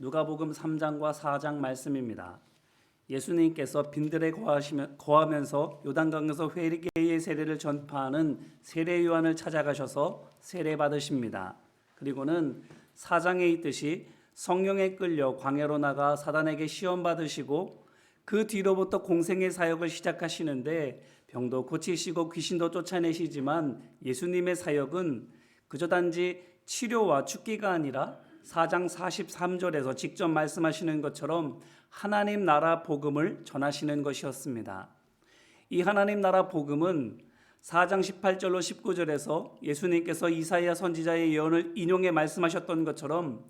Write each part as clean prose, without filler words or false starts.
누가복음 3장과 4장 말씀입니다. 예수님께서 빈들에 거하면서 요단강에서 회개의 세례를 전파하는 세례 요한을 찾아가셔서 세례 받으십니다. 그리고는 4장에 있듯이 성령에 끌려 광야로 나가 사단에게 시험 받으시고 그 뒤로부터 공생의 사역을 시작하시는데 병도 고치시고 귀신도 쫓아내시지만 예수님의 사역은 그저 단지 치료와 죽기가 아니라 4장 43절에서 직접 말씀하시는 것처럼 하나님 나라 복음을 전하시는 것이었습니다. 이 하나님 나라 복음은 4장 18절로 19절에서 예수님께서 이사야 선지자의 예언을 인용해 말씀하셨던 것처럼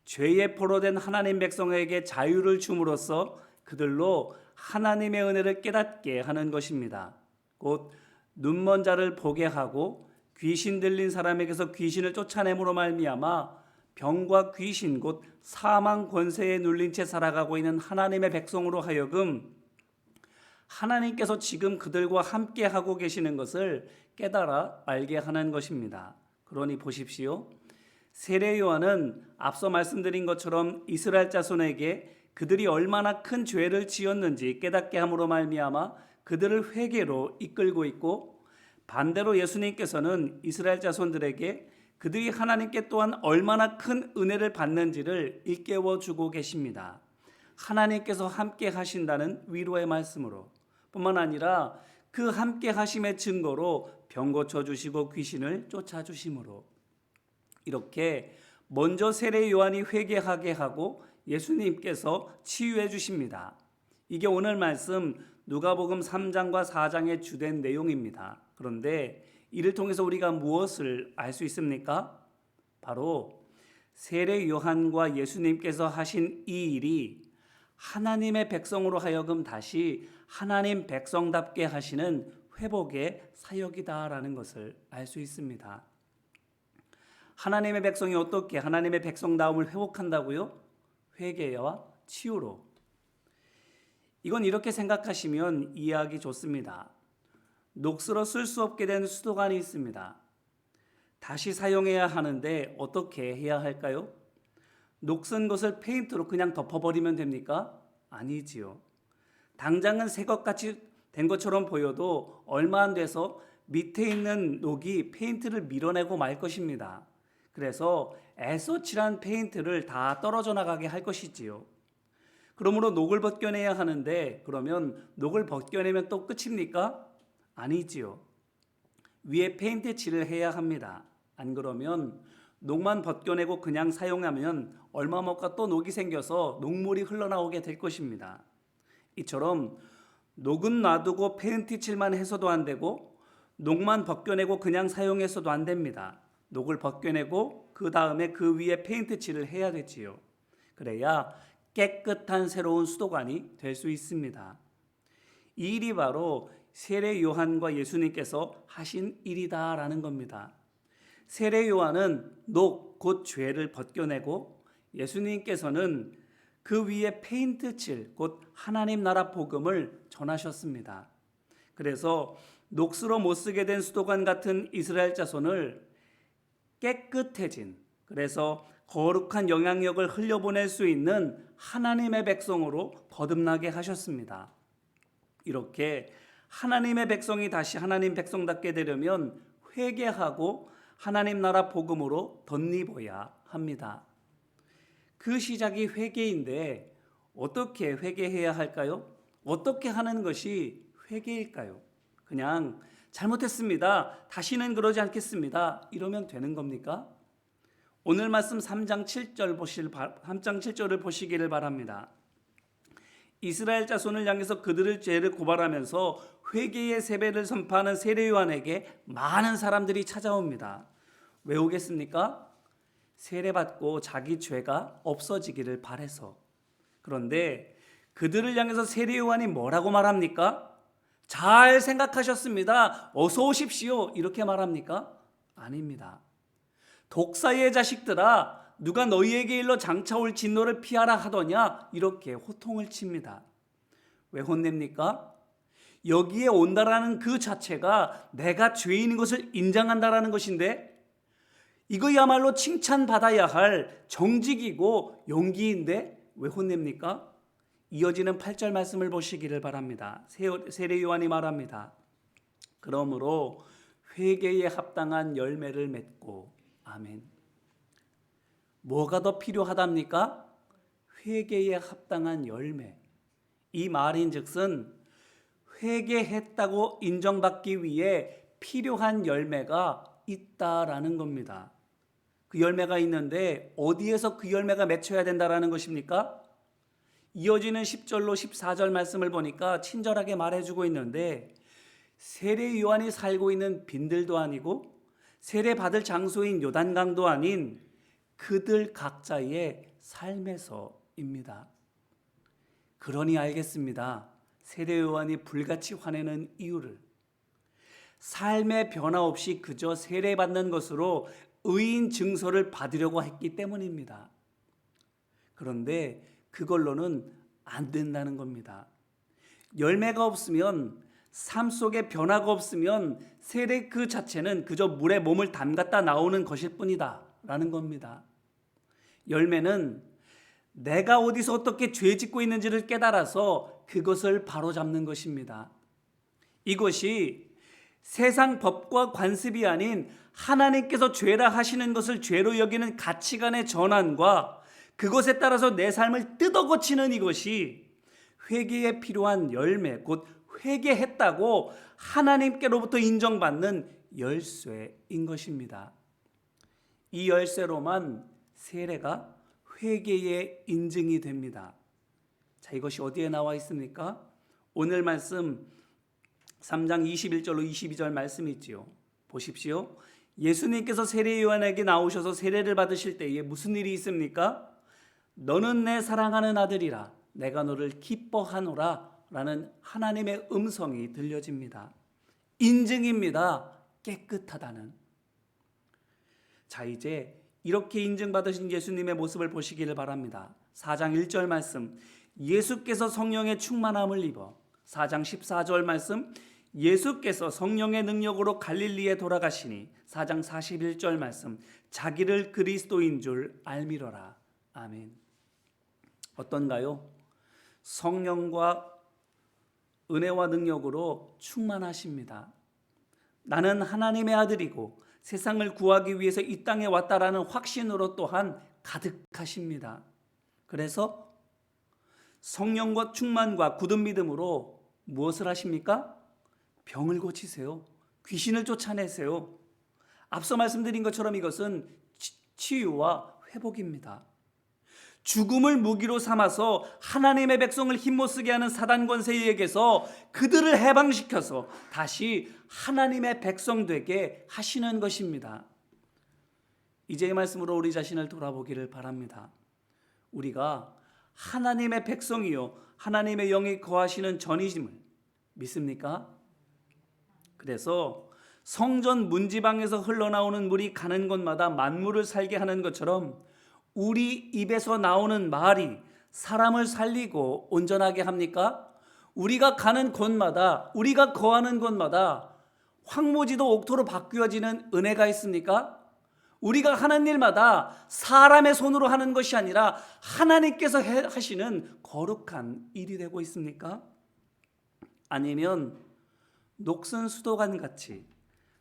죄에 포로된 하나님 백성에게 자유를 줌으로써 그들로 하나님의 은혜를 깨닫게 하는 것입니다. 곧 눈먼 자를 보게 하고 귀신 들린 사람에게서 귀신을 쫓아냄으로 말미암아 병과 귀신 곧 사망 권세에 눌린 채 살아가고 있는 하나님의 백성으로 하여금 하나님께서 지금 그들과 함께 하고 계시는 것을 깨달아 알게 하는 것입니다. 그러니 보십시오. 세례 요한은 앞서 말씀드린 것처럼 이스라엘 자손에게 그들이 얼마나 큰 죄를 지었는지 깨닫게 함으로 말미암아 그들을 회개로 이끌고 있고, 반대로 예수님께서는 이스라엘 자손들에게 그들이 하나님께 또한 얼마나 큰 은혜를 받는지를 일깨워 주고 계십니다. 하나님께서 함께 하신다는 위로의 말씀으로 뿐만 아니라 그 함께 하심의 증거로 병 고쳐 주시고 귀신을 쫓아 주심으로 이렇게 먼저 세례 요한이 회개하게 하고 예수님께서 치유해 주십니다. 이게 오늘 말씀 누가복음 3장과 4장의 주된 내용입니다. 그런데 이를 통해서 우리가 무엇을 알 수 있습니까? 바로 세례 요한과 예수님께서 하신 이 일이 하나님의 백성으로 하여금 다시 하나님 백성답게 하시는 회복의 사역이다라는 것을 알 수 있습니다. 하나님의 백성이 어떻게 하나님의 백성다움을 회복한다고요? 회개와 치유로. 이건 이렇게 생각하시면 이해하기 좋습니다. 녹슬어 쓸 수 없게 된 수도관이 있습니다. 다시 사용해야 하는데 어떻게 해야 할까요? 녹슨 것을 페인트로 그냥 덮어버리면 됩니까? 아니지요. 당장은 새 것같이 된 것처럼 보여도 얼마 안 돼서 밑에 있는 녹이 페인트를 밀어내고 말 것입니다. 그래서 애써 칠한 페인트를 다 떨어져 나가게 할 것이지요. 그러므로 녹을 벗겨내야 하는데 그러면 녹을 벗겨내면 또 끝입니까? 아니지요. 위에 페인트 칠을 해야 합니다. 안 그러면 녹만 벗겨내고 그냥 사용하면 얼마 못 가 또 녹이 생겨서 녹물이 흘러나오게 될 것입니다. 이처럼 녹은 놔두고 페인트 칠만 해서도 안 되고 녹만 벗겨내고 그냥 사용해서도 안 됩니다. 녹을 벗겨내고 그 다음에 그 위에 페인트 칠을 해야 되지요. 그래야 깨끗한 새로운 수도관이 될 수 있습니다. 이 일이 바로 세례 요한과 예수님께서 하신 일이다라는 겁니다. 세례 요한은 녹, 곧 죄를 벗겨내고 예수님께서는 그 위에 페인트 칠, 곧 하나님 나라 복음을 전하셨습니다. 그래서 녹슬어 못 쓰게 된 수도관 같은 이스라엘 자손을 깨끗해진, 그래서 거룩한 영향력을 흘려보낼 수 있는 하나님의 백성으로 거듭나게 하셨습니다. 이렇게 하나님의 백성이 다시 하나님 백성답게 되려면 회개하고 하나님 나라 복음으로 덧입어야 합니다. 그 시작이 회개인데 어떻게 회개해야 할까요? 어떻게 하는 것이 회개일까요? 그냥 잘못했습니다. 다시는 그러지 않겠습니다. 이러면 되는 겁니까? 오늘 말씀 3장 7절을 보시기를 바랍니다. 이스라엘 자손을 향해서 그들의 죄를 고발하면서 회개의 세배를 선포하는 세례 요한에게 많은 사람들이 찾아옵니다. 왜 오겠습니까? 세례받고 자기 죄가 없어지기를 바라서. 그런데 그들을 향해서 세례 요한이 뭐라고 말합니까? 잘 생각하셨습니다. 어서 오십시오. 이렇게 말합니까? 아닙니다. 독사의 자식들아, 누가 너희에게 일러 장차 올 진노를 피하라 하더냐? 이렇게 호통을 칩니다. 왜 혼냅니까? 여기에 온다라는 그 자체가 내가 죄인인 것을 인정한다라는 것인데 이거야말로 칭찬받아야 할 정직이고 용기인데 왜 혼냅니까? 이어지는 8절 말씀을 보시기를 바랍니다. 세례 요한이 말합니다. 그러므로 회개에 합당한 열매를 맺고. 아멘. 뭐가 더 필요하답니까? 회개에 합당한 열매. 이 말인즉슨 회개했다고 인정받기 위해 필요한 열매가 있다라는 겁니다. 그 열매가 있는데 어디에서 그 열매가 맺혀야 된다라는 것입니까? 이어지는 10절로 14절 말씀을 보니까 친절하게 말해주고 있는데, 세례 요한이 살고 있는 빈들도 아니고 세례 받을 장소인 요단강도 아닌 그들 각자의 삶에서입니다. 그러니 알겠습니다. 세례 요한이 불같이 화내는 이유를. 삶의 변화 없이 그저 세례받는 것으로 의인 증서를 받으려고 했기 때문입니다. 그런데 그걸로는 안 된다는 겁니다. 열매가 없으면, 삶 속에 변화가 없으면 세례 그 자체는 그저 물에 몸을 담갔다 나오는 것일 뿐이다 라는 겁니다. 열매는 내가 어디서 어떻게 죄 짓고 있는지를 깨달아서 그것을 바로잡는 것입니다. 이것이 세상 법과 관습이 아닌 하나님께서 죄라 하시는 것을 죄로 여기는 가치관의 전환과 그것에 따라서 내 삶을 뜯어고치는 이것이 회개에 필요한 열매, 곧 회개했다고 하나님께로부터 인정받는 열쇠인 것입니다. 이 열쇠로만 세례가 회개의 인증이 됩니다. 자, 이것이 어디에 나와 있습니까? 오늘 말씀 3장 21절로 22절 말씀이 있지요. 보십시오. 예수님께서 세례 요한에게 나오셔서 세례를 받으실 때에 무슨 일이 있습니까? 너는 내 사랑하는 아들이라 내가 너를 기뻐하노라 라는 하나님의 음성이 들려집니다. 인증입니다. 깨끗하다는. 자, 이제 이렇게 인증받으신 예수님의 모습을 보시기를 바랍니다. 4장 1절 말씀, 예수께서 성령의 충만함을 입어. 4장 14절 말씀, 예수께서 성령의 능력으로 갈릴리에 돌아가시니. 4장 41절 말씀, 자기를 그리스도인 줄 알미러라. 아멘. 어떤가요? 성령과 은혜와 능력으로 충만하십니다. 나는 하나님의 아들이고 세상을 구하기 위해서 이 땅에 왔다라는 확신으로 또한 가득하십니다. 그래서 성령과 충만과 굳은 믿음으로 무엇을 하십니까? 병을 고치세요. 귀신을 쫓아내세요. 앞서 말씀드린 것처럼 이것은 치유와 회복입니다. 죽음을 무기로 삼아서 하나님의 백성을 힘못쓰게 하는 사단 권세에게서 그들을 해방시켜서 다시 하나님의 백성 되게 하시는 것입니다. 이제 이 말씀으로 우리 자신을 돌아보기를 바랍니다. 우리가 하나님의 백성이요 하나님의 영이 거하시는 전이심을 믿습니까? 그래서 성전 문지방에서 흘러나오는 물이 가는 곳마다 만물을 살게 하는 것처럼 우리 입에서 나오는 말이 사람을 살리고 온전하게 합니까? 우리가 가는 곳마다, 우리가 거하는 곳마다 황무지도 옥토로 바뀌어지는 은혜가 있습니까? 우리가 하는 일마다 사람의 손으로 하는 것이 아니라 하나님께서 하시는 거룩한 일이 되고 있습니까? 아니면 녹슨 수도관 같이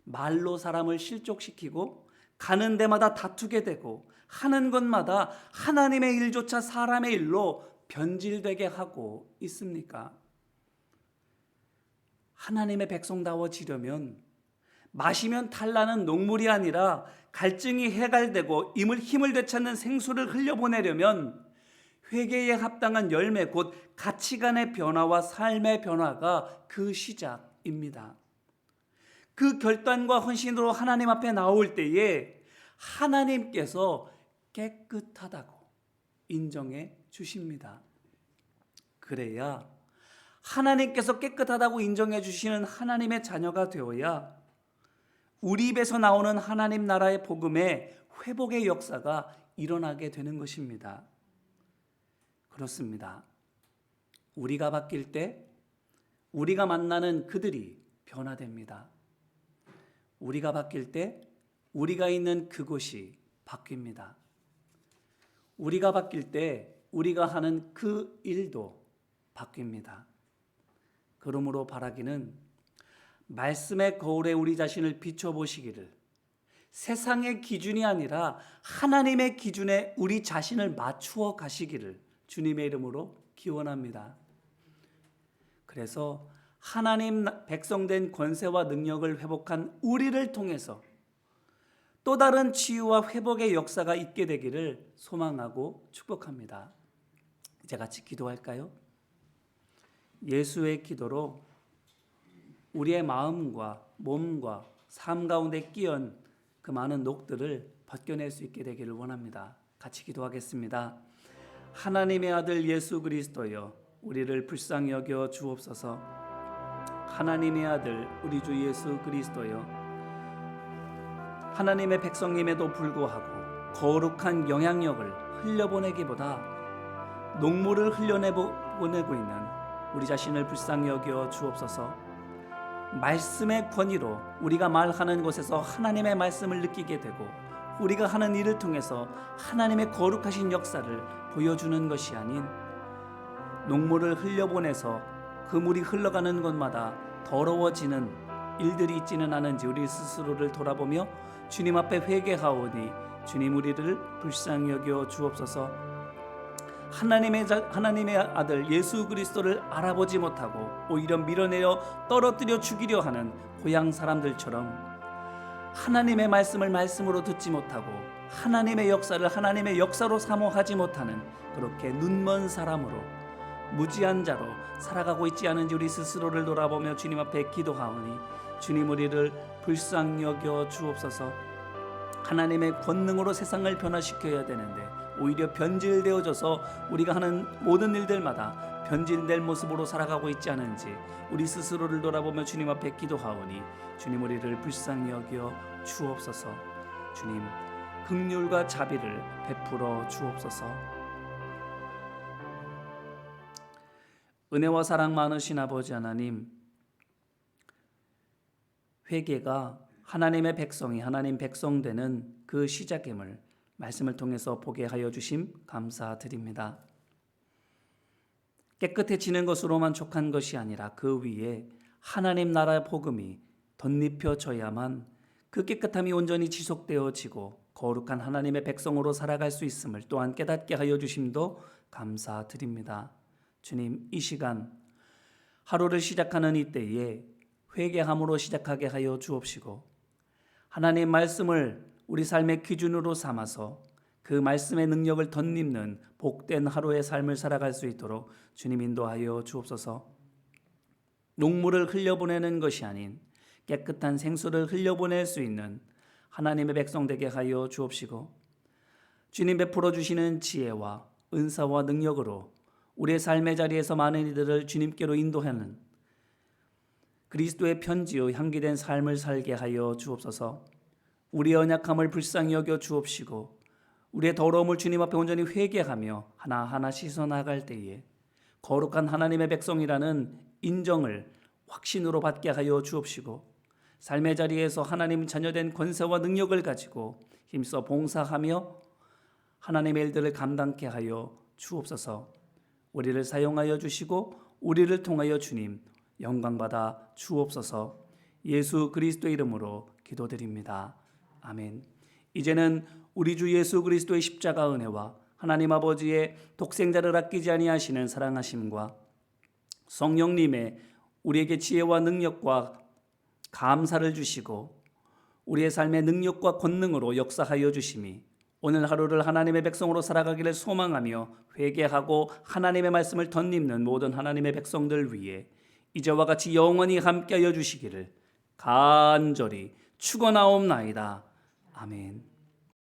말로 사람을 실족시키고 가는 데마다 다투게 되고 하는 것마다 하나님의 일조차 사람의 일로 변질되게 하고 있습니까? 하나님의 백성다워지려면 마시면 탈나는 녹물이 아니라 갈증이 해갈되고 힘을 되찾는 생수를 흘려보내려면 회개에 합당한 열매, 곧 가치관의 변화와 삶의 변화가 그 시작입니다. 그 결단과 헌신으로 하나님 앞에 나올 때에 하나님께서 깨끗하다고 인정해 주십니다. 그래야 하나님께서 깨끗하다고 인정해 주시는 하나님의 자녀가 되어야 우리 입에서 나오는 하나님 나라의 복음의 회복의 역사가 일어나게 되는 것입니다. 그렇습니다. 우리가 바뀔 때 우리가 만나는 그들이 변화됩니다. 우리가 바뀔 때 우리가 있는 그곳이 바뀝니다. 우리가 바뀔 때 우리가 하는 그 일도 바뀝니다. 그러므로 바라기는 말씀의 거울에 우리 자신을 비춰보시기를, 세상의 기준이 아니라 하나님의 기준에 우리 자신을 맞추어 가시기를 주님의 이름으로 기원합니다. 그래서 하나님 백성된 권세와 능력을 회복한 우리를 통해서 또 다른 치유와 회복의 역사가 있게 되기를 소망하고 축복합니다. 이제 같이 기도할까요? 예수의 기도로 우리의 마음과 몸과 삶 가운데 끼얹은 그 많은 녹들을 벗겨낼 수 있게 되기를 원합니다. 같이 기도하겠습니다. 하나님의 아들 예수 그리스도여, 우리를 불쌍히 여겨 주옵소서. 하나님의 아들 우리 주 예수 그리스도여, 하나님의 백성임에도 불구하고 거룩한 영향력을 흘려보내기보다 녹물을 흘려보내고 있는 우리 자신을 불쌍히 여겨 주옵소서. 말씀의 권위로 우리가 말하는 곳에서 하나님의 말씀을 느끼게 되고, 우리가 하는 일을 통해서 하나님의 거룩하신 역사를 보여주는 것이 아닌 녹물을 흘려보내서 그 물이 흘러가는 곳마다 더러워지는 일들이 있지는 않은지 우리 스스로를 돌아보며 주님 앞에 회개하오니 주님 우리를 불쌍히 여겨 주옵소서. 하나님의 아들 예수 그리스도를 알아보지 못하고 오히려 밀어내려 떨어뜨려 죽이려 하는 고향 사람들처럼 하나님의 말씀을 말씀으로 듣지 못하고 하나님의 역사를 하나님의 역사로 사모하지 못하는 그렇게 눈먼 사람으로 무지한 자로 살아가고 있지 않은지 우리 스스로를 돌아보며 주님 앞에 기도하오니 주님 우리를 불쌍히 여겨 주옵소서. 하나님의 권능으로 세상을 변화시켜야 되는데 오히려 변질되어져서 우리가 하는 모든 일들마다 변질된 모습으로 살아가고 있지 않은지 우리 스스로를 돌아보며 주님 앞에 기도하오니 주님 우리를 불쌍히 여겨 주옵소서. 주님 긍휼과 자비를 베풀어 주옵소서. 은혜와 사랑 많으신 아버지 하나님, 회개가 하나님의 백성이 하나님 백성 되는 그 시작임을 말씀을 통해서 보게 하여 주심 감사드립니다. 깨끗해지는 것으로 만족한 것이 아니라 그 위에 하나님 나라의 복음이 덧입혀져야만 그 깨끗함이 온전히 지속되어지고 거룩한 하나님의 백성으로 살아갈 수 있음을 또한 깨닫게 하여 주심도 감사드립니다. 주님, 이 시간 하루를 시작하는 이때에 회개함으로 시작하게 하여 주옵시고 하나님 말씀을 우리 삶의 기준으로 삼아서 그 말씀의 능력을 덧입는 복된 하루의 삶을 살아갈 수 있도록 주님 인도하여 주옵소서. 녹물을 흘려보내는 것이 아닌 깨끗한 생수를 흘려보낼 수 있는 하나님의 백성 되게 하여 주옵시고 주님 베풀어 주시는 지혜와 은사와 능력으로 우리의 삶의 자리에서 많은 이들을 주님께로 인도하는 그리스도의 편지요 향기된 삶을 살게 하여 주옵소서. 우리의 언약함을 불쌍히 여겨 주옵시고 우리의 더러움을 주님 앞에 온전히 회개하며 하나하나 씻어나갈 때에 거룩한 하나님의 백성이라는 인정을 확신으로 받게 하여 주옵시고 삶의 자리에서 하나님 자녀된 권세와 능력을 가지고 힘써 봉사하며 하나님의 일들을 감당케 하여 주옵소서. 우리를 사용하여 주시고 우리를 통하여 주님 영광받아 주옵소서. 예수 그리스도의 이름으로 기도드립니다. 아멘. 이제는 우리 주 예수 그리스도의 십자가 은혜와 하나님 아버지의 독생자를 아끼지 아니하시는 사랑하심과 성령님의 우리에게 지혜와 능력과 감사를 주시고 우리의 삶의 능력과 권능으로 역사하여 주심이 오늘 하루를 하나님의 백성으로 살아가기를 소망하며 회개하고 하나님의 말씀을 덧입는 모든 하나님의 백성들 위해 이제와 같이 영원히 함께하여 주시기를 간절히 축원하옵나이다. 아멘.